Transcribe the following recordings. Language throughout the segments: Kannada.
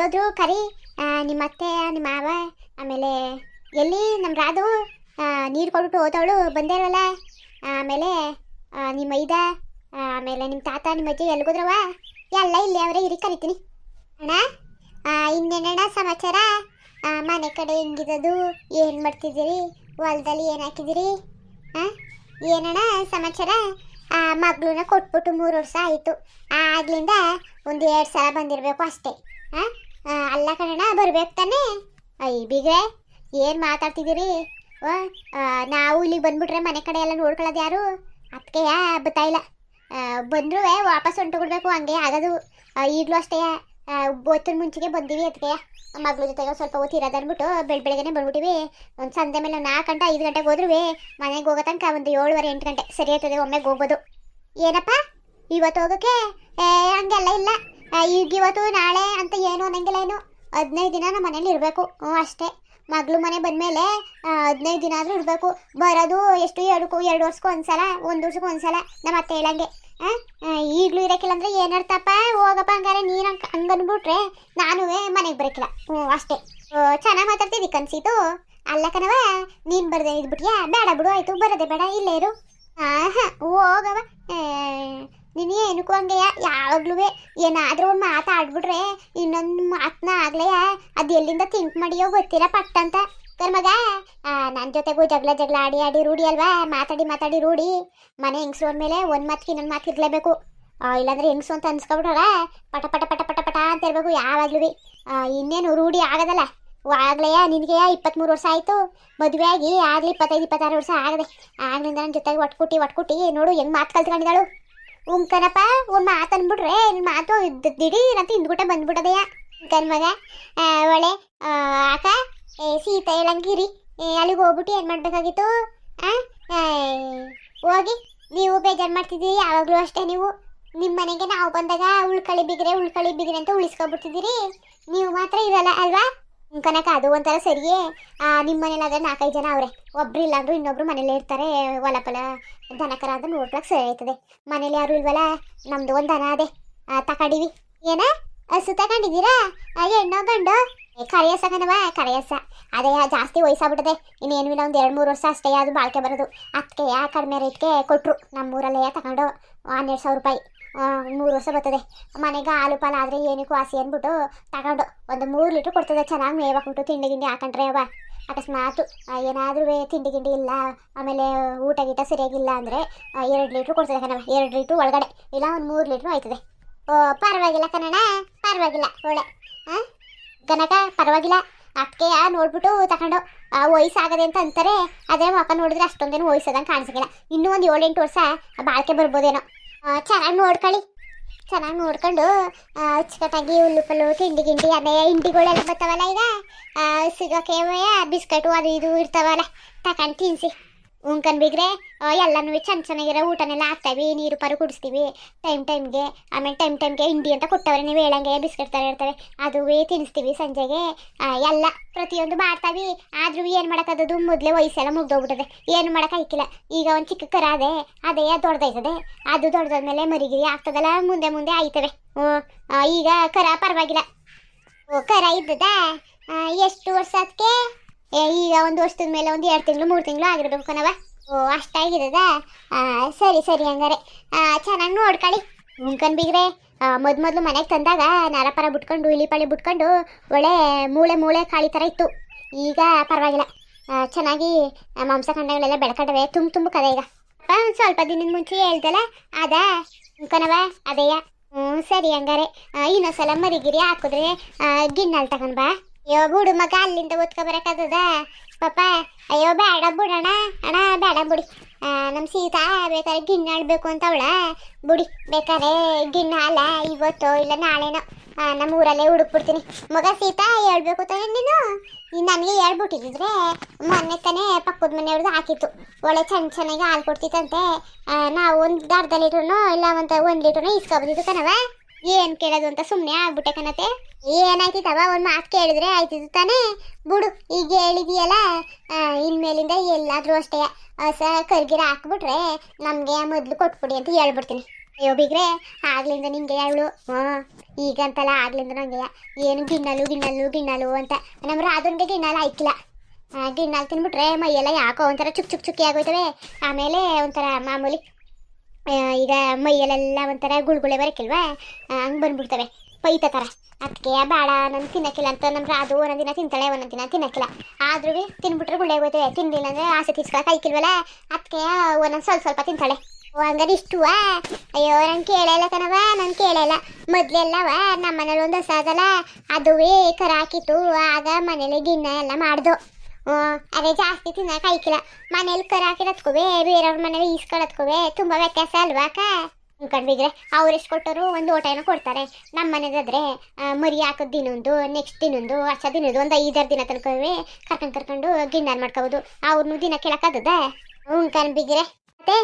ಹೋದ್ರು ಕರಿ. ನಿಮ್ಮ ಅತ್ತೆ ನಿಮ್ಮ ಮಾವ ಆಮೇಲೆ ಎಲ್ಲಿ ನಮ್ಮ ರಾಧು ನೀರು ಕೊಟ್ಬಿಟ್ಟು ಹೋದವಳು ಬಂದೇ ಇರಲ್ಲ. ಆಮೇಲೆ ನಿಮ್ಮ ಐದ ಆಮೇಲೆ ನಿಮ್ಮ ತಾತ ನಿಮ್ಮ ಅಜ್ಜಿ ಎಲ್ಗೋದ್ರವ ಎಲ್ಲ ಇಲ್ಲಿ ಅವರೇ ಇರಿ ಕರಿತೀನಿ ಅಣ್ಣ. ಇನ್ನೇನಣ್ಣ ಸಮಾಚಾರ? ಮನೆ ಕಡೆ ಹೆಂಗಿರೋದು? ಏನು ಮಾಡ್ತಿದ್ದೀರಿ? ಹೊಲದಲ್ಲಿ ಏನು ಹಾಕಿದ್ದೀರಿ? ಏನಣ್ಣ ಸಮಾಚಾರ? ಮಗಳನ್ನ ಕೊಟ್ಬಿಟ್ಟು 3 ವರ್ಷ ಆಯಿತು. ಆಗ್ಲಿಂದ ಒಂದು 2 ಸಲ ಬಂದಿರಬೇಕು ಅಷ್ಟೇ. ಅಲ್ಲ ಕಣಣ್ಣ ಬರ್ಬೇಕು ತಾನೇ. ಬೀಗ್ರೆ ಏನು ಮಾತಾಡ್ತಿದ್ದೀರಿ? ನಾವು ಇಲ್ಲಿಗೆ ಬಂದ್ಬಿಟ್ರೆ ಮನೆ ಕಡೆ ಎಲ್ಲ ನೋಡ್ಕೊಳ್ಳೋದು ಯಾರು? ಅದಕ್ಕೆ ಬತ್ತಾ ಇಲ್ಲ. ಬಂದರೂ ವಾಪಸ್ ಹೊಂಟೋಗ್ಬಿಡ್ಬೇಕು, ಹಂಗೆ ಆಗೋದು. ಈಗಲೂ ಅಷ್ಟೇ ಹೊತ್ತಿನ ಮುಂಚೆಗೆ ಬಂದೀವಿ. ಅದಕ್ಕೆ ಮಗಳ ಜೊತೆಗೆ ಸ್ವಲ್ಪ ಹೊತ್ತು ಇರೋದು ಅಂದ್ಬಿಟ್ಟು ಬೆಳಗ್ಗೆನೆ ಬಂದ್ಬಿಟ್ಟಿವಿ. ಒಂದು ಸಂಜೆ ಮೇಲೆ 4 ಗಂಟೆ 5 ಗಂಟೆಗೆ ಹೋದ್ರೂ ಮನೆಗೆ ಹೋಗೋ ತನಕ ಒಂದು 7:30 8 ಗಂಟೆ ಸರಿ ಆಗ್ತದೆ. ಒಮ್ಮೆಗೆ ಹೋಗ್ಬೋದು. ಏನಪ್ಪ ಇವತ್ತು ಹೋಗೋಕ್ಕೆ? ಹಂಗೆಲ್ಲ ಇಲ್ಲ. ಈಗ ಇವತ್ತು ನಾಳೆ ಅಂತ ಏನು ಅನ್ನಂಗಿಲ್ಲ. ಏನು 15 ದಿನ ನಮ್ಮ ಮನೇಲಿ ಇರಬೇಕು ಅಷ್ಟೇ. ಮಗಳು ಮನೆ ಬಂದಮೇಲೆ 15 ದಿನ ಆದರೂ ಇರಬೇಕು. ಬರೋದು ಎಷ್ಟು 2 ವರ್ಷಕ್ಕೂ ಒಂದ್ಸಲ, 1 ವರ್ಷಕ್ಕೂ ಒಂದ್ಸಲ. ನಮ್ಮ ಅತ್ತೆ ಹೇಳಂಗೆ ಈಗಲೂ ಇರೋಕ್ಕಿಲ್ಲ ಅಂದರೆ ಏನರ್ಥಪ್ಪ? ಹೋಗಪ್ಪ ಹಂಗಾರೆ. ನೀನು ಹಂಗನ್ಬಿಟ್ರೆ ನಾನು ಮನೆಗೆ ಬರೋಕ್ಕಿಲ್ಲ. ಅಷ್ಟೇ. ಚೆನ್ನಾಗಿ ಮಾತಾಡ್ತಿದ್ದಿ ಕನ್ಸಿತು. ಅಲ್ಲ ಕಣವ, ನೀನು ಬರ್ದೆ ಇದ್ಬಿಟ್ಯಾ? ಬೇಡ ಬಿಡು, ಆಯಿತು ಬರೋದೇ ಬೇಡ, ಇಲ್ಲೇ ಇರು. ಹೋಗವ. ನೀನು ಏನಕ್ಕೂ ಹಂಗೆಯ ಯಾವಾಗ್ಲೂ ಏನಾದರೂ ಒಂದು ಮಾತಾಡ್ಬಿಟ್ರೆ ಇನ್ನೊಂದು ಮಾತನ್ನ ಆಗ್ಲೇ ಅದು ಎಲ್ಲಿಂದ ಥಿಂಕ್ ಮಾಡಿಯೋ ಗೊತ್ತಿಲ್ಲ ಪಟ್ಟಂತ. ಕರ್ಮಗ ನನ್ನ ಜೊತೆಗೂ ಜಗಳ ಆಡಿ ರೂಢಿ ಅಲ್ವಾ? ಮಾತಾಡಿ ರೂಢಿ. ಮನೆ ಹೆಂಗಸ್ರು ಅಂದಮೇಲೆ ಒಂದು ಮಾತಿಗೆ ಇನ್ನೊಂದು ಮಾತು ಇರಲೇಬೇಕು. ಇಲ್ಲಾಂದ್ರೆ ಹೆಂಗಸು ಅಂತ ಅನ್ಸ್ಕೊಬಿಟ್ರ ಪಟ ಪಟ ಪಟ ಪಟ ಪಟ ಅಂತ ಇರಬೇಕು ಯಾವಾಗ್ಲೂ. ಇನ್ನೇನು ರೂಢಿ ಆಗೋದಲ್ಲ. ಆಗ್ಲೇ ನಿನಗೆ 23 ವರ್ಷ ಆಯಿತು ಮದುವೆ ಆಗಿ. ಆಗಲಿ 25 26 ವರ್ಷ ಆಗದೆ. ಆಗ್ಲಿಂದ ನನ್ನ ಜೊತೆಗೆ ಒಟ್ಕುಟ್ಟಿ ನೋಡು ಹೆಂಗೆ ಮಾತು ಕಲ್ತ್ಕೊಂಡಿದ್ದಾಳು. ಉಂಕನಪ್ಪ ಒಂದು ಮಾತು ಅಂದ್ಬಿಟ್ರೆ ನಿನ್ನ ಮಾತು ದಿಢೀರಂತ ಹಿಂದ್ಗುಟ್ಟೆ ಬಂದ್ಬಿಟ್ಟದೆಯಾ ಕನ್ಮಗ. ಒಳ್ಳೆ ಅಕ್ಕ ಸೀತಾ ಹೇಳಂಗಿರಿ. ಅಲ್ಲಿಗೆ ಹೋಗ್ಬಿಟ್ಟು ಏನು ಮಾಡಬೇಕಾಗಿತ್ತು? ಹೋಗಿ ನೀವು ಬೇಜಾರು ಮಾಡ್ತಿದ್ದೀರಿ ಯಾವಾಗಲೂ ಅಷ್ಟೇ. ನೀವು ನಿಮ್ಮ ಮನೆಗೆ ನಾವು ಬಂದಾಗ ಉಳ್ಕಳಿ ಬಿಗ್ರೆ ಅಂತ ಉಳಿಸ್ಕೊಬಿಡ್ತಿದ್ದೀರಿ. ನೀವು ಮಾತ್ರ ಇರಲ್ಲ ಅಲ್ವಾ? ಕನಕ ಅದು ಒಂಥರ ಸರಿಯೇ. ನಿಮ್ಮ ಮನೇಲಾದ್ರೆ 4-5 ಜನ ಅವರೇ. ಒಬ್ರು ಇಲ್ಲಾಂದ್ರೂ ಇನ್ನೊಬ್ರು ಮನೇಲೇ ಇರ್ತಾರೆ. ಹೊಲಪಲ ದನಕರ ಅಂತ ನೋಡ್ಲಿಕ್ಕೆ ಸರಿ ಆಯ್ತದೆ. ಮನೇಲಿ ಯಾರು ಇಲ್ವಲ್ಲ. ನಮ್ದು ಒಂದು ದನ ಅದೇ ತಗೊಂಡಿವಿ. ಏನ ಹಸು ತಗೊಂಡಿದ್ದೀರಾ? ಹೆಣ್ಣೋ ಗಂಡು? ಕರೆಯಸಕನವ ಕರೆಯಸ. ಅದೇ ಜಾಸ್ತಿ ವಯಸ್ಸಾಗ್ಬಿಟ್ಟದೆ. ಇನ್ನೇನು ಇಲ್ಲ, ಒಂದು 2-3 ವರ್ಷ ಅಷ್ಟೇ ಅದು ಬಾಳ್ಕೆ ಬರೋದು. ಅದಕ್ಕೆ ಕಡಿಮೆ ರೇಟ್ಗೆ ಕೊಟ್ಟರು. ನಮ್ಮೂರಲ್ಲೇ ತಗೊಂಡು 12,000 ರೂಪಾಯಿ. 3 ವರ್ಷ ಬರ್ತದೆ. ಮನೆಗೆ ಹಾಲು ಪಾಲು ಆದರೆ ಏನಕ್ಕೂ ಆಸೆ ಅಂದ್ಬಿಟ್ಟು ತಗೊಂಡು ಒಂದು 3 ಲೀಟ್ರ್ ಕೊಡ್ತದೆ. ಚೆನ್ನಾಗಿ ಮೇವಾಕ್ಬಿಟ್ಟು ತಿಂಡಿ ಹಾಕೊಂಡ್ರೆ ಅವ ಅಕಸ್ಮಾತು ಏನಾದರೂ ತಿಂಡಿ ಇಲ್ಲ, ಆಮೇಲೆ ಊಟ ಗೀಟ ಸರಿಯಾಗಿಲ್ಲ ಅಂದರೆ 2 ಲೀಟ್ರ್ ಕೊಡ್ತದೆ ಕಣವ. 2 ಲೀಟ್ರ್ ಒಳಗಡೆ ಇಲ್ಲ, ಒಂದು 3 ಲೀಟ್ರ್ ಆಯ್ತದೆ. ಪರವಾಗಿಲ್ಲ ಕಣಣ್ಣ, ಪರವಾಗಿಲ್ಲ. ಒಳ್ಳೆ ಕನಕ ಪರವಾಗಿಲ್ಲ. ಅದಕ್ಕೆ ನೋಡ್ಬಿಟ್ಟು ತಗೊಂಡು ವಯಸ್ಸಾಗದೆ ಅಂತ ಅಂತಾರೆ. ಅದೇ ಮಕ್ಕ ನೋಡಿದ್ರೆ ಅಷ್ಟೊಂದೇನು ವಯಸ್ಸದಂಗೆ ಕಾಣಿಸಿಲ್ಲ. ಇನ್ನೂ ಒಂದು 7-8 ವರ್ಷ ಬಾಳ್ಕೆ ಬರ್ಬೋದೇನೋ. ಚೆನ್ನಾಗಿ ನೋಡ್ಕೊಳ್ಳಿ. ಚೆನ್ನಾಗಿ ನೋಡ್ಕೊಂಡು ಅಚ್ಚುಕಟ್ಟಾಗಿ ಹುಲ್ಲು ತಿಂಡಿ ಅದೇ ಹಿಂಡಿಗಳೆಲ್ಲ ಬರ್ತಾವಲ್ಲ ಈಗ ಸಿಗೋಕೆ ಬಿಸ್ಕೆಟು ಅದು ಇದು ಇರ್ತಾವಲ್ಲ ತಗೊಂಡು ತಿನ್ನಿಸಿ. ಉಂಕನ್ ಬಿಗ್ರೆ ಎಲ್ಲನೂ ಚೆನ್ನಾಗಿರೋ ಊಟನೆಲ್ಲ ಹಾಕ್ತಾವೆ. ನೀರು ಪಾರು ಕುಡಿಸ್ತೀವಿ ಟೈಮ್ಗೆ. ಆಮೇಲೆ ಟೈಮ್ಗೆ ಹಿಂಡಿ ಅಂತ ಕೊಟ್ಟವ್ರೆ. ನೀವು ಹೇಳಂಗೆ ಬಿಸ್ಕೆಟ್ ಥರ ಇರ್ತವೆ, ಅದುವೇ ತಿನ್ನಿಸ್ತೀವಿ ಸಂಜೆಗೆ. ಎಲ್ಲ ಪ್ರತಿಯೊಂದು ಮಾಡ್ತಾವೆ. ಆದ್ರೂ ಏನು ಮಾಡೋಕ್ಕದು? ಮೊದಲೇ ವಯಸ್ಸೆಲ್ಲ ಮುಗ್ದೋಗ್ಬಿಟ್ಟದೆ. ಏನು ಮಾಡೋಕ್ಕಾಗಿಲ್ಲ. ಈಗ ಒಂದು ಚಿಕ್ಕ ಕರ ಅದೇ ದೊಡ್ಡದಾಯ್ತದೆ. ಅದು ದೊಡ್ಡದಾದ್ಮೇಲೆ ಮರಿಗಿರಿ ಆಗ್ತದಲ್ಲ, ಮುಂದೆ ಆಯ್ತವೆ. ಈಗ ಕರ ಪರವಾಗಿಲ್ಲ. ಕರ ಇದ್ದದ ಎಷ್ಟು ವರ್ಷ ಅದಕ್ಕೆ? ಈಗ 1 ವರ್ಷದ ಮೇಲೆ ಒಂದು 2 ತಿಂಗಳು 3 ತಿಂಗಳು ಆಗಿರ್ಬೇಕು ಕಣವ. ಅಷ್ಟಾಗಿರದ? ಸರಿ ಹಂಗಾರೆ ಚೆನ್ನಾಗಿ ನೋಡ್ಕೊಳ್ಳಿ. ಉಂಕನ್ ಬಿಗ್ರೆ ಮೊದಲು ಮನೆಗೆ ತಂದಾಗ ನರಪರ ಬಿಟ್ಕೊಂಡು ಇಲಿಪಾಳಿ ಬಿಟ್ಕೊಂಡು ಒಳ್ಳೆ ಮೂಳೆ ಕಾಳಿ ಥರ ಇತ್ತು. ಈಗ ಪರವಾಗಿಲ್ಲ, ಚೆನ್ನಾಗಿ ಮಾಂಸ ಖಂಡಗಳೆಲ್ಲ ಬೆಳ್ಕೊಂಡವೆ. ತುಂಬ ಕದೆ ಈಗ. ಸ್ವಲ್ಪ ದಿನದ ಮುಂಚೆ ಹೇಳ್ದಲ್ಲ ಅದ ಉಂಕನವ ಅದೇಯ. ಸರಿ ಹಂಗಾರೆ ಇನ್ನೊಂದ್ಸಲ ಮರಿಗಿರಿ ಹಾಕಿದ್ರೆ ಗಿಣ್ಣಲ್ಲಿ ತಗೊಂಡ್ ಬಾ. ಅಯ್ಯೋ ಬಿಡು ಮಗ, ಅಲ್ಲಿಂದ ಓದ್ಕೊ ಬರೋಕ್ಕಾಗದ ಪಾಪ. ಅಯ್ಯೋ ಬೇಡ ಬಿಡೋಣ ಅಣ್ಣ, ಬೇಡ ಬಿಡಿ. ನಮ್ಮ ಸೀತಾ ಬೇಕಾದ್ರೆ ಗಿಣ್ಣು ಆಡಬೇಕು ಅಂತ ಅವಳ ಬಿಡಿ. ಬೇಕಾದ್ರೆ ಗಿಣ್ಣು ಅಲ್ಲ ಇವತ್ತು ಇಲ್ಲ ನಾಳೆನೋ ನಮ್ಮ ಊರಲ್ಲೇ ಹುಡುಕ್ಬಿಡ್ತೀನಿ. ಮಗ ಸೀತಾ ಹೇಳ್ಬೇಕು ತಾನೆ ನೀನು. ನನಗೆ ಹೇಳ್ಬಿಟ್ಟಿದ್ರೆ ಮೊನ್ನೆ ತಾನೇ ಪಕ್ಕದ ಮನೆಯವ್ರದ್ದು ಹಾಕಿತ್ತು. ಒಳ್ಳೆ ಚೆನ್ನಾಗಿ ಹಾಲು ಕೊಡ್ತಿತ್ತಂತೆ. ನಾವು ಒಂದು ಅರ್ಧ ಲೀಟ್ರನೋ ಇಲ್ಲ ಒಂದು 1 ಲೀಟ್ರನೋ ಇಸ್ಕೊಬೋದಿತ್ತು ಕಣವ. ಏನು ಕೇಳೋದು ಅಂತ ಸುಮ್ಮನೆ ಆಗ್ಬಿಟ್ಟೆ ಕಣತೆ. ಏನಾಯ್ತಿತ್ತವ? ಒಂದು ಮಾತು ಕೇಳಿದ್ರೆ ಆಯ್ತಿತ್ತು ತಾನೇ. ಬಿಡು, ಈಗ ಹೇಳಿದೆಯಲ್ಲ, ಇನ್ಮೇಲಿಂದ ಎಲ್ಲಾದರೂ ಅಷ್ಟೇ ಹೊಸ ಕರ್ಗಿರ ಹಾಕ್ಬಿಟ್ರೆ ನಮಗೆ ಮೊದಲು ಕೊಟ್ಬಿಡಿ ಅಂತ ಹೇಳ್ಬಿಡ್ತೀನಿ. ಅಯ್ಯೋ ಬಿಗ್ರೆ ಆಗ್ಲಿಂದ ನಿಂಗೆ ಅವಳು ಈಗಂತಲ್ಲ ಆಗ್ಲಿಂದ ನಂಗೆ ಏನು ಗಿಣ್ಣಲು ಅಂತ ನಮ್ಮ ರಾಧನ್ಗೆ ಗಿಣ್ಣಾಲ ಆಯ್ಕಿಲ್ಲ. ಗಿಣ್ಣಾಲ್ ತಿನ್ಬಿಟ್ರೆ ಮೈಯೆಲ್ಲ ಯಾಕೋ ಒಂಥರ ಚುಕ್ಕಿ ಆಗೋಯ್ತವೆ. ಆಮೇಲೆ ಒಂಥರ ಮಾಮೂಲಿ ಈಗ ಮೈಯಲ್ಲೆಲ್ಲ ಒಂಥರ ಗುಳ್ಗುಳೆ ಬರಕ್ಕಿಲ್ವಾ, ಹಂಗೆ ಬಂದ್ಬಿಡ್ತವೆ ಪೈತ ಥರ. ಅದಕ್ಕೆ ಬೇಡ ನಾನು ತಿನ್ನಕ್ಕಿಲ್ಲ ಅಂತ ನಮ್ಮ ರಾಧು ಒಂದೊಂದು ದಿನ ತಿಂತಾಳೆ, ಒಂದೊಂದು ದಿನ ತಿನ್ನಕ್ಕಿಲ್ಲ. ಆದ್ರೂ ತಿನ್ಬಿಟ್ರೆ ಗುಳ್ಳೆ ಹೋಗ್ತವೆ, ತಿನ್ಲಿಲ್ಲ ಅಂದರೆ ಆಸೆ ತೀರ್ಸ್ಕೊಳಕ್ಕೆ ಆಯ್ಕಿಲ್ವಲ್ಲ, ಅದಕ್ಕೆ ಒಂದೊಂದು ಸ್ವಲ್ಪ ತಿಂತಾಳೆ. ಹಂಗಾರೆ ಇಷ್ಟುವ? ಅಯ್ಯೋ ನಾನು ಕೇಳಲ್ಲ ಕಣವ, ನಾನು ಕೇಳಲ್ಲ. ಮೊದಲೆಲ್ಲವ ನಮ್ಮ ಮನೇಲಿ ಒಂದು ಹೊಸ ಅದಲ್ಲ, ಅದುವೇ ಕರ ಹಾಕಿತ್ತು, ಆಗ ಮನೇಲಿ ಗಿಣ್ಣ ಎಲ್ಲ ಮಾಡ್ದು. ಅದೇ ಜಾಸ್ತಿ ತಿನ್ನಕ್ಕೆ ಆಯ್ಕಿಲ್ಲ. ಮನೇಲಿ ಕರ ಹಾಕಿರತ್ಕೋವೆ, ಬೇರೆಯವ್ರ ಮನೇಲಿ ಈಸ್ಕೊಳತ್ಕೋವೆ ತುಂಬ ವ್ಯತ್ಯಾಸ ಅಲ್ವಾ ಅಕ್ಕ? ಅನ್ಕೊಂಡ್ಬಿಗ್ರೆ ಅವ್ರು ಎಷ್ಟು ಕೊಟ್ಟರು ಒಂದು ಊಟನೂ ಕೊಡ್ತಾರೆ. ನಮ್ಮ ಮನೆದಾದ್ರೆ ಮರಿ ಹಾಕೋದು ದಿನೊಂದು, ನೆಕ್ಸ್ಟ್ ದಿನೊಂದು, ವರ್ಷ ದಿನದ್ದು ಒಂದು 5-6 ದಿನ ತನಕವೇ ಕರ್ಕೊಂಡು ಗಿಣ್ಣಾರ್ ಮಾಡ್ಕೋಬೋದು. ಅವ್ರನ್ನೂ ದಿನ ಕೇಳಕ್ಕಾಗದ? ಅನ್ಕೊಂಡ್ಬಿಗ್ರೆ ಮತ್ತೆ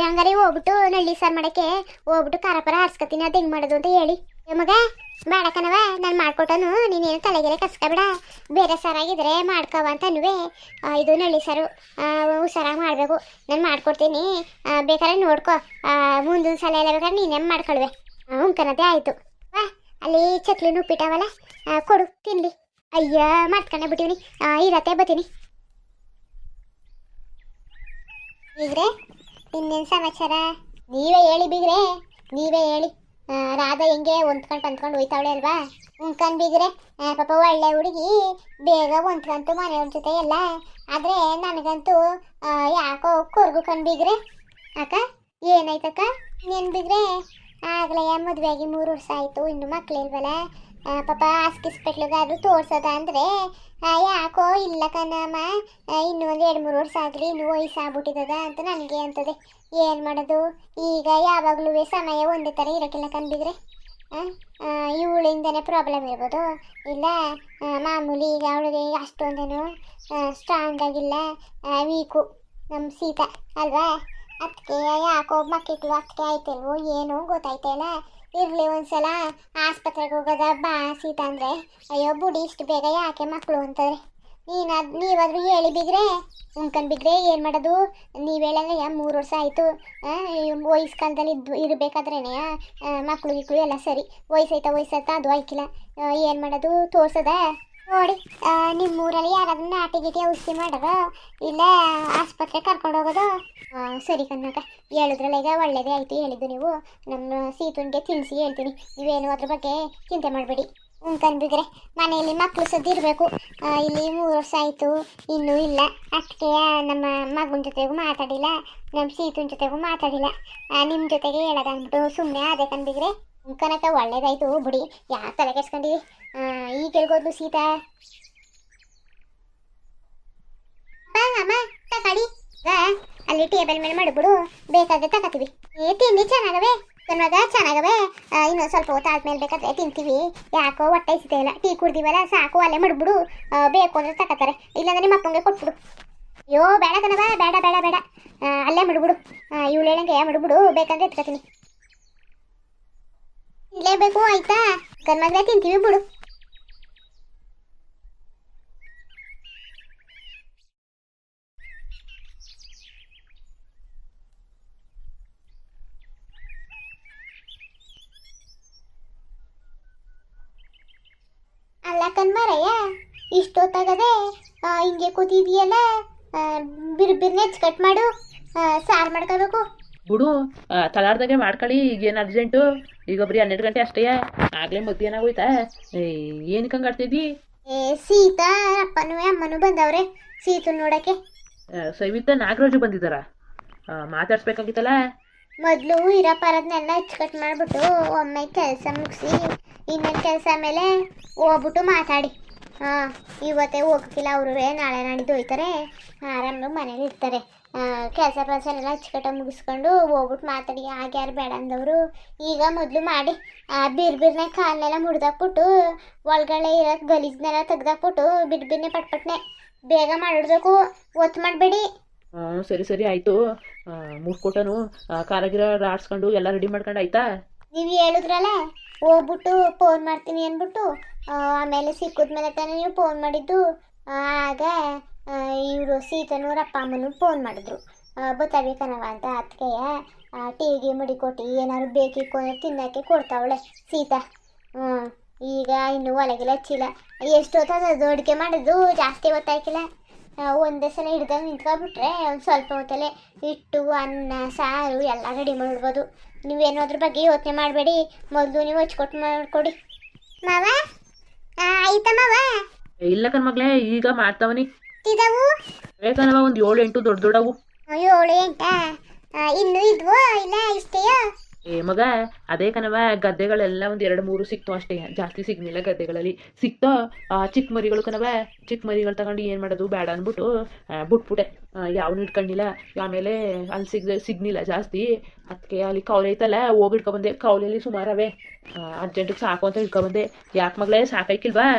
ಹಂಗಾರೆ ಹೋಗ್ಬಿಟ್ಟು ನಳ್ಳಿ ಸಾರು ಮಾಡೋಕ್ಕೆ ಹೋಗ್ಬಿಟ್ಟು ಖಾರ ಆಡ್ಸ್ಕೊತೀನಿ. ಅದು ಹೆಂಗೆ ಮಾಡೋದು ಅಂತ ಹೇಳಿ ಮಗ. ಬೇಡ ಕಣವ, ನಾನು ಮಾಡ್ಕೊಟ್ಟನು, ನೀನೇನು ತಲೆಗೆಲೆ ಕಸ್ಕೊಬೇಡ. ಬೇರೆ ಸಾರಾಗಿದ್ರೆ ಮಾಡ್ಕವ ಅಂತ ಅನ್ವೆ. ಇದು ನಳ್ಳಿ ಸಾರು ಹುಷಾರಾಗಿ ಮಾಡಬೇಕು. ನಾನು ಮಾಡ್ಕೊಡ್ತೀನಿ, ಬೇಕಾದ್ರೆ ನೋಡ್ಕೊ. ಮುಂದಿನ ಸಲ ಎಲ್ಲ ಬೇಕಾದ್ರೆ ನೀನೇ ಮಾಡ್ಕೊಳ್ವೆ. ಕಣತೆ ಆಯಿತು. ಅಲ್ಲಿ ಚಕ್ಲಿನ ಉಪ್ಪಿಟ್ಟವಲ್ಲ, ಕೊಡು ತಿನ್ಲಿ. ಅಯ್ಯ ಮಾಡ್ಕೊಂಡೆ ಬಿಟ್ಟಿವ್ನಿ, ಇರತ್ತೆ ಬರ್ತೀನಿ. ಬೀಗ್ರೆ ಇನ್ನೇನು ಸಮಾಚಾರ? ನೀವೇ ಹೇಳಿ ಬೀಗ್ರೆ, ನೀವೇ ಹೇಳಿ. ರಾಧಾ ಹೆಂಗೆ ಹೊಂದ್ಕೊಂಡು ಹೋಯ್ತಾವಳೆ ಅಲ್ವಾ? ಬೀಗ್ರೆ ಪಾಪ ಒಳ್ಳೆ ಹುಡುಗಿ, ಬೇಗ ಹೊಂದ್ಕಂತು ಮನೆ ಜೊತೆ ಎಲ್ಲ. ಆದರೆ ನನಗಂತೂ ಯಾಕೋ ಕೊರ್ಗುಕೊಂಡ್ಬಿಗ್ರೆ. ಅಕ್ಕ ಏನಾಯ್ತಕ್ಕ? ಇನ್ನೇನು ಬಿಗ್ರೆ ಆಗಲೇ ಮದುವೆಯಾಗಿ 3 ವರ್ಷ ಆಯಿತು, ಇನ್ನು ಮಕ್ಕಳಿಲ್ವಲ್ಲ. ಪಾಪ ಹಾಸ್ಪಿಟ್ಲಿಗಾದ್ರೂ ತೋರ್ಸೋದ ಅಂದರೆ ಯಾಕೋ ಇಲ್ಲ ಕಣಮ್ಮ, ಇನ್ನೂ ಒಂದು 2-3 ವರ್ಷ ಆಗಲಿ, ಇನ್ನೂ ವಯಸ್ಸಾಗ್ಬಿಟ್ಟಿದ್ದದ ಅಂತ ನನಗೆ ಅಂತದೆ. ಏನು ಮಾಡೋದು ಈಗ? ಯಾವಾಗಲೂ ಸಮಯ ಒಂದೇ ಥರ ಇರೋಕ್ಕಿಲ್ಲ ಕಂಡಿದ್ರೆ. ಇವಳಿಂದನೇ ಪ್ರಾಬ್ಲಮ್ ಇರ್ಬೋದು, ಇಲ್ಲ ಮಾಮೂಲಿ ಈಗ ಅವಳಿಗೆ ಅಷ್ಟೊಂದೇನು ಸ್ಟ್ರಾಂಗ್ ಆಗಿಲ್ಲ, ವೀಕು ನಮ್ಮ ಸೀತಾ ಅಲ್ವಾ? ಅದಕ್ಕೆ ಯಾಕೋ ಮಕ್ಕಳು ಅದಕ್ಕೆ ಆಯ್ತಲ್ವೋ ಏನೋ ಗೊತ್ತಾಯ್ತಲ್ಲ. ಇರಲಿ ಒಂದ್ಸಲ ಆಸ್ಪತ್ರೆಗೆ ಹೋಗೋದ ಬಾ ಸೀತಾ ಅಂದರೆ, ಅಯ್ಯೋ ಬುಡಿ ಇಷ್ಟು ಬೇಗ ಯಾಕೆ ಮಕ್ಕಳು ಅಂತಾರೆ. ನೀವಾದರೂ ಹೇಳಿ ಬಿಗ್ರೆ. ಬಿಗ್ರೆ ಏನು ಮಾಡೋದು? ನೀವು ಹೇಳಂದ್ರೆ 3 ವರ್ಷ ಆಯಿತು. ವಯಸ್ಸು ಕಾಲದಲ್ಲಿ ಇರಬೇಕಾದ್ರೇನೆ ಮಕ್ಕಳು ಎಲ್ಲ ಸರಿ. ವಯಸ್ಸಾಯ್ತಾ ಅದು ಆಯ್ಕಿಲ್ಲ. ಏನು ಮಾಡೋದು? ತೋರ್ಸದ ನೋಡಿ. ನಿಮ್ಮೂರಲ್ಲಿ ಯಾರಾದ್ರೂ ನಾಟಿ ಗೀಟಿ ಔಷಧಿ ಮಾಡೋದು, ಇಲ್ಲ ಆಸ್ಪತ್ರೆ ಕರ್ಕೊಂಡು ಹೋಗೋದು? ಸರಿ ಕನ್ನಕ, ಹೇಳಿದ್ರಲ್ಲ ಈಗ ಒಳ್ಳೇದೇ ಆಯಿತು ಹೇಳಿದ್ದು. ನೀವು ನಮ್ಮ ಸೀತುನ್ಗೆ ತಿಳಿಸಿ ಹೇಳ್ತೀನಿ, ನೀವೇನು ಅದ್ರ ಬಗ್ಗೆ ಚಿಂತೆ ಮಾಡಬೇಡಿ. ಬಿಗ್ರೆ ಮನೆಯಲ್ಲಿ ಮಕ್ಕಳು ಸದ್ದು ಇರಬೇಕು. ಇಲ್ಲಿ 3 ವರ್ಷ ಆಯಿತು, ಇನ್ನೂ ಇಲ್ಲ. ಅದಕ್ಕೆ ನಮ್ಮ ಮಗನ ಜೊತೆಗೂ ಮಾತಾಡಿಲ್ಲ, ನಮ್ಮ ಸೀತುನ ಜೊತೆಗೂ ಮಾತಾಡಿಲ್ಲ. ನಿಮ್ಮ ಜೊತೆಗೆ ಹೇಳೋದಂದ್ಬಿಟ್ಟು ಸುಮ್ಮನೆ ಅದೇ ಕಂಡಿಗ್ರೆ. ಕನಕ ಒಳ್ಳೇದಾಯ್ತು ಬಿಡಿ, ಯಾಕೆ ತಲೆ ಕೆಡ್ಸ್ಕೊಂಡಿವಿ? ಈಗ ಹೇಳ್ಬೋದು ಸೀತಾ. ಅಮ್ಮ ತಕಾಡಿ, ಅಲ್ಲಿ ಟೇಬಲ್ ಮೇಲೆ ಮಾಡಿಬಿಡು, ಬೇಕಾದ್ರೆ ತಗೋತೀವಿ. ತಿಂಡಿ ಚೆನ್ನಾಗವೆ ಕಣ್ಮಗ, ಚೆನ್ನಾಗವೆ. ಇನ್ನೊಂದು ಸ್ವಲ್ಪ ಹೊತ್ತು ಆದ್ಮೇಲೆ ಬೇಕಾದ್ರೆ ತಿಂತೀವಿ. ಯಾಕೋ ಹೊಟ್ಟೆ ಇಸಿತೆ ಇಲ್ಲ, ಟೀ ಕುಡ್ದಿವಲ್ಲ ಸಾಕು, ಅಲ್ಲೇ ಮಾಡಿಬಿಡು. ಬೇಕು ಅಂದ್ರೆ ತಗೋತಾರೆ, ಇಲ್ಲಾಂದ್ರೆ ನಿಮ್ಮ ಅಪ್ಪಂಗೆ ಕೊಟ್ಬಿಡು. ಅಯ್ಯೋ ಬೇಡ ಕಣವ, ಬೇಡ ಬೇಡ ಬೇಡ, ಅಲ್ಲೇ ಮಾಡಿಬಿಡು. ಇವಳು ಹೇಳಂಗೆ ಮಾಡಿಬಿಡು, ಬೇಕಂದ್ರೆ ಎತ್ಕೋತೀನಿ. ಇಲ್ಲೇ ಬೇಕು ಆಯ್ತಾ? ಕಣ್ಮಗ್ರೆ ತಿಂತೀವಿ ಬಿಡು. ಅಲ್ಲ ಕಣ್ಮರಯ್ಯ, ಇಷ್ಟೊತ್ತಾಗದೆ ಹಿಂಗೆ ಕೂತಿದೆಯಲ್ಲ, ಬಿರ್ಬಿರ್ನೆ ಕಟ್ ಮಾಡು, ಸಾರು ಮಾಡ್ಕೋಬೇಕು. ಬಿಡು, ತಲಾರ್ದಾಗೆ ಮಾಡ್ಕೊಳ್ಳಿ. ಈಗೇನು ಅರ್ಜೆಂಟು? ಈಗ ಬರೀ 12 ಗಂಟೆ ಅಷ್ಟೇ, ಆಗಲೇ ಮಧ್ಯಾಹ್ನ ಆಗೋಯ್ತಾ? ಏನಕ್ಕೆ ಹಂಗೆ ಆಡ್ತಿದ್ದಿ? ಸೀತಾ ಅಪ್ಪನೂ ಅಮ್ಮನೂ ಬಂದವ್ರೆ ಸೀತು ನೋಡಕ್ಕೆ. ಸವಿತಾ ನಾಗರಾಜು ಬಂದಿದ್ದಾರ? ಮಾತಾಡ್ಸ್ಬೇಕಾಗಿತ್ತಲ್ಲ. ಮೊದಲು ಇರೋ ಪರದನ್ನೆಲ್ಲ ಕಟ್ ಮಾಡಿಬಿಟ್ಟು ಒಮ್ಮೆ ಕೆಲಸ ಮುಗಿಸಿ ಇನ್ನೊಂದು ಕೆಲಸ ಮೇಲೆ ಹೋಗ್ಬಿಟ್ಟು ಮಾತಾಡಿ. ಇವತ್ತೇ ಹೋಗಕ್ಕಿಲ್ಲ, ಅವರು ನಾಳೆ ನಾಡಿದ್ದು ಹೋಯ್ತಾರೆ, ಆರಾಮ ಮನೇಲಿ ಇರ್ತಾರೆ. ಕೆಲಸ ಎಲ್ಲ ಅಚ್ಚುಕಟ್ಟಾಗಿ ಮುಗಿಸ್ಕೊಂಡು ಹೋಗ್ಬಿಟ್ಟು ಮಾತಾಡಿ. ಆಗ ಯಾರು ಬೇಡ ಅಂದವರು. ಈಗ ಮೊದಲು ಮಾಡಿ ಬಿರ್ಬಿರ್ನೆ ಕಾಲನ್ನೆಲ್ಲ ಮುರಿದಾಕ್ಬಿಟ್ಟು ಒಳಗಡೆ ಇರೋ ಗಲೀಜನ್ನೆಲ್ಲ ತೆಗ್ದಾಕ್ಬಿಟ್ಟು ಬಿರ್ಬಿರ್ನೆ ಪಟ್ಪಟ್ನೆ ಬೇಗ ಮಾಡಿಡ್ಬೇಕು, ಒತ್ತು ಮಾಡಬೇಡಿ. ಸರಿ ಸರಿ ಆಯಿತು. ಮುಟ್ಕೊಟ್ಟನು ಕಾರಾಗಿರ ಆಡ್ಸ್ಕೊಂಡು ಎಲ್ಲ ರೆಡಿ ಮಾಡ್ಕೊಂಡು ಆಯ್ತಾ? ನೀವು ಹೇಳಿದ್ರಲ್ಲ ಹೋಗ್ಬಿಟ್ಟು ಫೋನ್ ಮಾಡ್ತೀನಿ ಅಂದ್ಬಿಟ್ಟು, ಆಮೇಲೆ ಸಿಕ್ಕಿದ್ಮೇಲೆ ತಾನೇ ನೀವು ಫೋನ್ ಮಾಡಿದ್ದು. ಆಗ ಇವರು ಸೀತನೂರ ಅಪ್ಪ ಅಮ್ಮನೂ ಫೋನ್ ಮಾಡಿದ್ರು, ಗೊತ್ತಾಗಬೇಕನವ ಅಂತ. ಅದಕ್ಕೆ ಟೀಗೆ ಮಡಿಕೊಟ್ಟು ಏನಾದ್ರು ಬೇಕಿಕ್ಕು ಅಂದ್ರೆ ತಿನ್ನೋಕ್ಕೆ ಕೊಡ್ತಾವಳೆ ಸೀತಾ. ಹ್ಞೂ ಈಗ ಇನ್ನೂ ಒಳಗೆಲ್ಲ ಹಚ್ಚಿಲ್ಲ. ಎಷ್ಟು ಹೊತ್ತದು ಅಡುಗೆ ಮಾಡೋದು ಜಾಸ್ತಿ ಗೊತ್ತಾಯ್ಕಿಲ್ಲ. ಒಂದೇ ಸಲ ಹಿಡ್ದಾಗ ನಿಂತ್ಕೊಬಿಟ್ರೆ ಒಂದು ಸ್ವಲ್ಪ ಹೊತ್ತಲ್ಲೇ ಹಿಟ್ಟು ಅನ್ನ ಸಾರು ಎಲ್ಲ ರೆಡಿ ಮಾಡ್ಬೋದು. ನೀವೇನು ಅದ್ರ ಬಗ್ಗೆ ಯೋಚನೆ ಮಾಡಬೇಡಿ, ಮೊದಲು ನೀವು ಹಚ್ಕೊಟ್ಟು ಮಾಡಿಕೊಡಿ ಮಾವ. ಆಯ್ತಾ ಮಾವ? ಇಲ್ಲ ಕಣ್ಮಗ್ಲೇ, ಈಗ ಮಾಡ್ತಾವನಿ. ಇದಾವು ಬೇಕನವ ಒಂದು 7-8 ದೊಡ್ಡ ದೊಡ್ಡವು. 7-8 ಇನ್ನೂ ಇದ್ವೋ ಇಲ್ಲ ಇಷ್ಟೇಯೋ? ಏ ಮಗ, ಅದೇ ಕಣವ, ಗದ್ದೆಗಳೆಲ್ಲ ಒಂದು 2-3 ಸಿಕ್ತು ಅಷ್ಟೇ, ಜಾಸ್ತಿ ಸಿಗ್ನಿಲ್ಲ ಗದ್ದೆಗಳಲ್ಲಿ. ಸಿಕ್ತೋ ಚಿಕ್ಕ ಮರಿಗಳು ಕಣವ. ಚಿಕ್ಕ ಮರಿಗಳು ತಗೊಂಡು ಏನು ಮಾಡೋದು ಬೇಡ ಅಂದ್ಬಿಟ್ಟು ಬಿಟ್ಬಿಟ್ಟೆ. ಯಾವನು ಇಟ್ಕೊಂಡಿಲ್ಲ. ಆಮೇಲೆ ಅಲ್ಲಿ ಸಿಗ್ನಿಲ್ಲ ಜಾಸ್ತಿ. ಅದಕ್ಕೆ ಅಲ್ಲಿ ಕೌಲೆ ಐತಲ್ಲ, ಹೋಗಿ ಇಟ್ಕೊಬಂದೆ. ಕೌಲೆಯಲ್ಲಿ ಸುಮಾರವೇ, ಅರ್ಜೆಂಟಿಗೆ ಸಾಕು ಅಂತ ಇಟ್ಕೊಬಂದೆ. ಯಾಕೆ ಮಗಳೇ, ಸಾಕಾಯ್ಕಿಲ್ವಾ?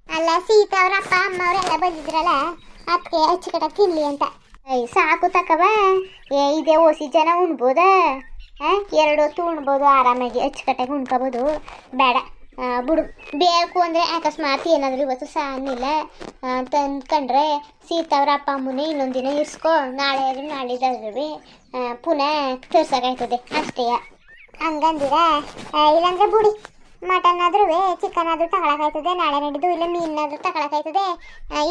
ಅಲ್ಲ ಸೀತಾ ಅವ್ರ ಅಪ್ಪ ಅಮ್ಮ ಅವರೆಲ್ಲ ಬಂದಿದ್ರಲ್ಲ, ಅದಕ್ಕೆ ಅಚ್ಚುಕಟ್ಟ ತಿನ್ಲಿ ಅಂತ. ಸಾಕು ತಕವ. ಇದೇ ಓಸಿ ಜನ ಉಣ್ಬೋದ? 2 ಹೊತ್ತು ಉಣ್ಬೋದು ಆರಾಮಾಗಿ, ಅಚ್ಚುಕಟ್ಟಾಗಿ ಉಣ್ಕೋಬೋದು. ಬೇಡ ಬಿಡು. ಬೇಕು ಅಂದರೆ ಅಕಸ್ಮಾತ್ ಏನಾದರೂ ಇವತ್ತು ಸಾನಿಲ್ಲ ಅಂತ ಅಂದ್ಕೊಂಡ್ರೆ ಸೀತಾ ಅವ್ರ ಅಪ್ಪ ಅಮ್ಮನೇ ಇನ್ನೊಂದು ದಿನ ಇರಿಸ್ಕೊ. ನಾಳೆ ಆದರೂ ನಾಳಿದ್ದಾದ್ರೂ ಪುನಃ ತರ್ಸೋಕಾಯ್ತದೆ ಅಷ್ಟೇ. ಹಂಗಂದಿರ ಇಲ್ಲಾಂದ್ರೆ ಬಿಡಿ, ಮಟನ್ ಆದ್ರೂ ಚಿಕನ್ ಆದ್ರೂ ತಗೊಳಕಾಯ್ತದೆ. ನಾಳೆ ನಡೆದು ಇಲ್ಲ ಮೀನಾದ್ರೂ ತಗೊಳಕಾಯ್ತದೆ.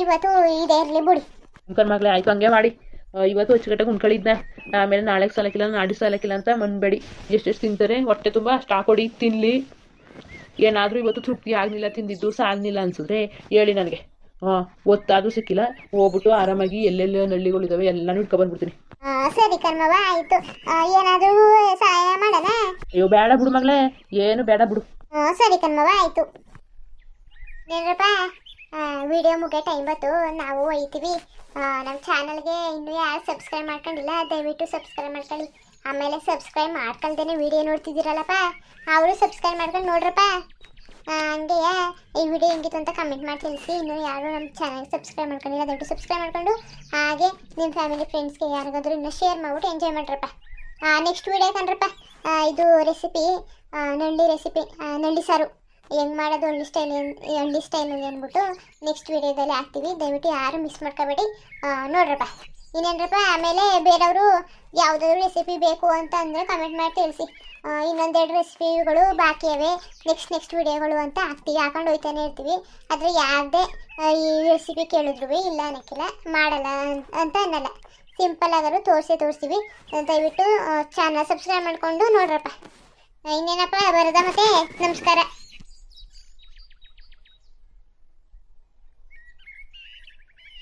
ಇವತ್ತು ಇದೇ ಇರಲಿ ಬಿಡಿ. ಮಗಳೇ ಆಯ್ತು, ಹಂಗೆ ಮಾಡಿ. ಇವತ್ತು ಅಚ್ಚುಕಟ್ಟಾಗಿ ಉಣ್ಕೊಳ್ಳಿದ್ನ. ಆಮೇಲೆ ನಾಳೆಗೆ ಸಾಲಕ್ಕಿಲ್ಲ, ನಾಡಿ ಸಾಲಕ್ಕಿಲ್ಲ ಅಂತ ಮನ್ಬೇಡಿ. ಎಷ್ಟೆಷ್ಟು ತಿಂತಾರೆ ಹೊಟ್ಟೆ ತುಂಬ ಅಷ್ಟು ಹಾಕೊಡಿ, ತಿನ್ನಲಿ. ಏನಾದರೂ ಇವತ್ತು ತೃಪ್ತಿ ಆಗಲಿಲ್ಲ, ತಿಂದಿದ್ದು ಸಾಗಲಿಲ್ಲ ಅನ್ಸಿದ್ರೆ ಹೇಳಿ ನನಗೆ. ಒತ್ತಾದರೂ ಸಿಕ್ಕಿಲ್ಲ, ಹೋಗ್ಬಿಟ್ಟು ಆರಾಮಾಗಿ ಎಲ್ಲೆಲ್ಲ ನಳ್ಳಿಗಳಿದ್ದಾವೆ ಎಲ್ಲನೂ ಇಟ್ಕೊಬಂದ್ಬಿಡ್ತೀನಿ. ಸರಿ ಕರ್ಮವ, ಆಯಿತು. ಏನಾದರೂ ಸಹಾಯ ಮಾಡೋಣ? ಅಯ್ಯೋ ಬೇಡ ಬಿಡು ಮಗಳೇ, ಏನು ಬೇಡ ಬಿಡು. ಸರಿ ಕರ್ಮವ, ಆಯಿತು. ಏನಪ್ಪ, ವಿಡಿಯೋ ಮುಗಿಯೋ ಟೈಮ್ ಬಂತು, ನಾವು ಒಯ್ತೀವಿ. ನಮ್ಮ ಚಾನಲ್ಗೆ ಇನ್ನೂ ಯಾರು ಸಬ್ಸ್ಕ್ರೈಬ್ ಮಾಡ್ಕೊಂಡಿಲ್ಲ, ದಯವಿಟ್ಟು ಸಬ್ಸ್ಕ್ರೈಬ್ ಮಾಡ್ಕೊಳ್ಳಿ. ಆಮೇಲೆ ಸಬ್ಸ್ಕ್ರೈಬ್ ಮಾಡ್ಕೊಳ್ದೇನೆ ವಿಡಿಯೋ ನೋಡ್ತಿದ್ದೀರಲ್ಲಪ್ಪ, ಅವರು ಸಬ್ಸ್ಕ್ರೈಬ್ ಮಾಡ್ಕೊಂಡು ನೋಡ್ರಪ್ಪ. ಹಂಗೆ ಈ ವಿಡಿಯೋ ಹೆಂಗಿತ್ತು ಅಂತ ಕಮೆಂಟ್ ಮಾಡಿ ತಿಳಿಸಿ. ಇನ್ನೂ ಯಾರು ನಮ್ಮ ಚಾನಲ್ಗೆ ಸಬ್ಸ್ಕ್ರೈಬ್ ಮಾಡ್ಕೊಂಡಿಲ್ಲ, ದಯವಿಟ್ಟು ಸಬ್ಸ್ಕ್ರೈಬ್ ಮಾಡ್ಕೊಂಡು ಹಾಗೆ ನಿಮ್ಮ ಫ್ಯಾಮಿಲಿ ಫ್ರೆಂಡ್ಸ್ಗೆ ಯಾರಿಗಾದ್ರೂ ಇನ್ನೂ ಶೇರ್ ಮಾಡ್ಬಿಟ್ಟು ಎಂಜಾಯ್ ಮಾಡ್ರಪ್ಪ. ನೆಕ್ಸ್ಟ್ ವಿಡಿಯೋ ಕಂಡ್ರಪ್ಪ, ಇದು ರೆಸಿಪಿ ನಳ್ಳಿ ರೆಸಿಪಿ, ನಳ್ಳಿ ಸಾರು ಹೆಂಗೆ ಮಾಡೋದು ಹಳ್ಳಿ ಸ್ಟೈಲಲ್ಲಿ ಅಂದ್ಬಿಟ್ಟು ನೆಕ್ಸ್ಟ್ ವಿಡಿಯೋದಲ್ಲಿ ಹಾಕ್ತೀವಿ. ದಯವಿಟ್ಟು ಯಾರು ಮಿಸ್ ಮಾಡ್ಕೋಬೇಡಿ, ನೋಡ್ರಪ್ಪ. ಇನ್ನೇನ್ರಪ್ಪ, ಆಮೇಲೆ ಬೇರೆಯವರು ಯಾವುದಾದ್ರು ರೆಸಿಪಿ ಬೇಕು ಅಂತ ಅಂದರೆ ಕಮೆಂಟ್ ಮಾಡಿ ತಿಳಿಸಿ. ಇನ್ನೊಂದೆರಡು ರೆಸಿಪಿಗಳು ಬಾಕಿ ಇವೆ, ನೆಕ್ಸ್ಟ್ ವಿಡಿಯೋಗಳು ಅಂತ ಹಾಕೊಂಡು ಹೋಗ್ತಾನೆ ಇರ್ತೀವಿ. ಆದರೆ ಯಾರದೇ ಈ ರೆಸಿಪಿ ಕೇಳಿದ್ರು ಇಲ್ಲ ಅನ್ನೋಕ್ಕಿಲ್ಲ, ಮಾಡಲ್ಲ ಅಂತ ಅನ್ನಲ್ಲ. ಸಿಂಪಲ್ ಆಗಾದ್ರು ತೋರಿಸ್ತೀವಿ. ದಯವಿಟ್ಟು ಚಾನಲ್ ಸಬ್ಸ್ಕ್ರೈಬ್ ಮಾಡಿಕೊಂಡು ನೋಡ್ರಪ್ಪ. ಇನ್ನೇನಪ್ಪ ಬರೋದ ಮತ್ತೆ, ನಮಸ್ಕಾರ.